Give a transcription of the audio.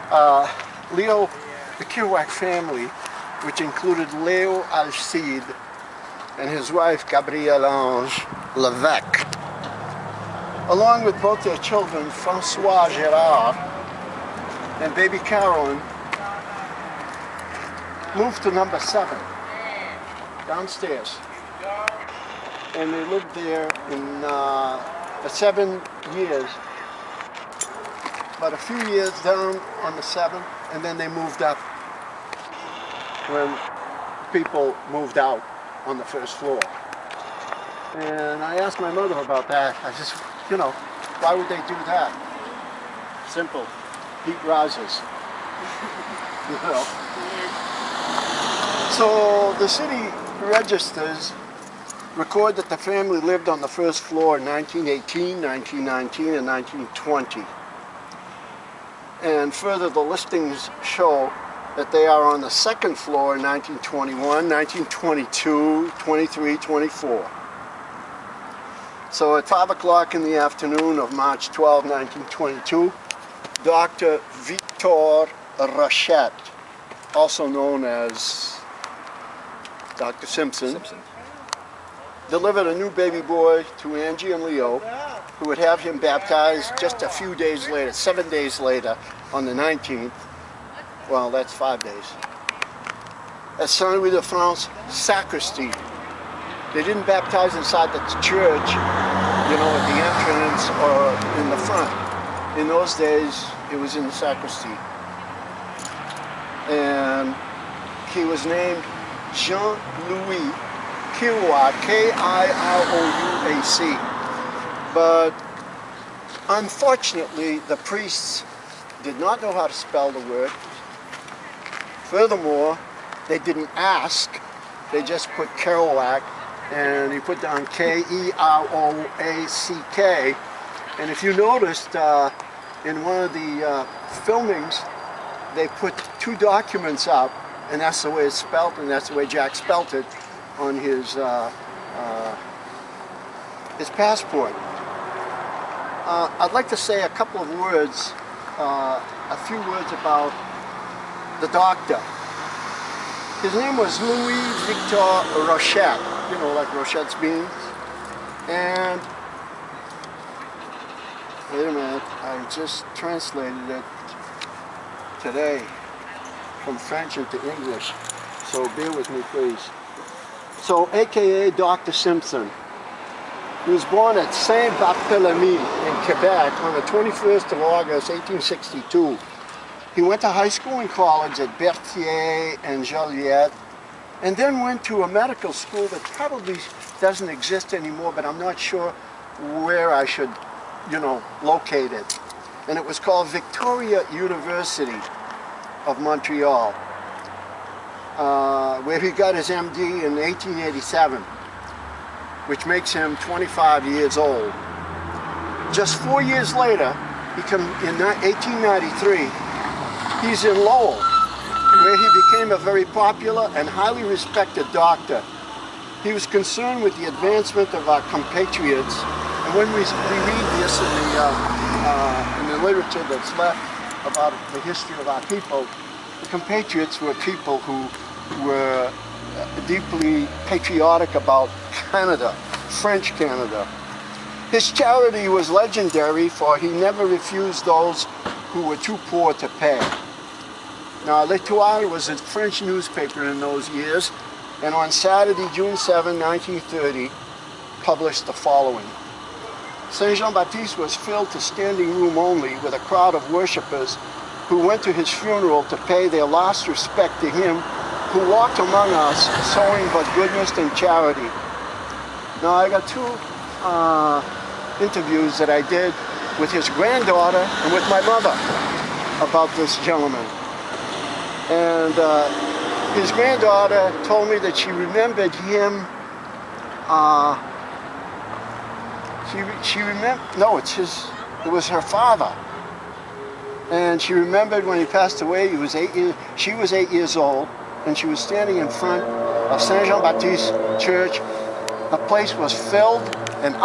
house. Leo, the Kerouac family, which included Leo Alcide and his wife Gabrielle Ange Levesque, along with both their children Francois Gerard and baby Caroline, moved to number 7 downstairs, and they lived there for 7 years. But a few years down on the 7th, and then they moved up when people moved out on the first floor. And I asked my mother about that. I just, why would they do that? Simple. Heat rises. So the city registers record that the family lived on the first floor in 1918, 1919, and 1920. And further, the listings show that they are on the second floor in 1921, 1922, 23, 24. So at 5 o'clock in the afternoon of March 12, 1922, Dr. Victor Rachette, also known as Dr. Simpson, delivered a new baby boy to Angie and Leo, who would have him baptized just a few days later, 7 days later, on the 19th. Well, that's 5 days. At Saint-Louis de France sacristy. They didn't baptize inside the church, at the entrance or in the front. In those days, it was in the sacristy. And he was named Jean-Louis Kerouac, K-I-R-O-U-A-C. But unfortunately, the priests did not know how to spell the word. Furthermore, they didn't ask. They just put Kerouac, and he put down Keroack. And if you noticed, in one of the filmings, they put 2 documents up, and that's the way it's spelled, and that's the way Jack spelt it on his passport. I'd like to say a couple of words, a few words about the doctor. His name was Louis Victor Rachette, like Rochette's beans. And, wait a minute, I just translated it today from French into English, so bear with me, please. So, AKA Dr. Simpson. He was born at Saint-Barthélemy in Quebec on the 21st of August, 1862. He went to high school and college at Berthier and Joliet, and then went to a medical school that probably doesn't exist anymore, but I'm not sure where I should, locate it. And it was called Victoria University of Montreal, where he got his MD in 1887. Which makes him 25 years old. Just 4 years later, in 1893, he's in Lowell, where he became a very popular and highly respected doctor. He was concerned with the advancement of our compatriots, and when we read this in the literature that's left about the history of our people, the compatriots were people who were deeply patriotic about Canada, French Canada. His charity was legendary, for he never refused those who were too poor to pay. Now, L'Étoile was a French newspaper in those years, and on Saturday, June 7, 1930, published the following. Saint-Jean-Baptiste was filled to standing room only with a crowd of worshippers who went to his funeral to pay their last respect to him who walked among us, sowing but goodness and charity. Now, I got 2 interviews that I did with his granddaughter and with my mother about this gentleman. And his granddaughter told me that she remembered him, it was her father. And she remembered when he passed away, she was 8 years old, and she was standing in front of Saint-Jean-Baptiste Church. The place was filled and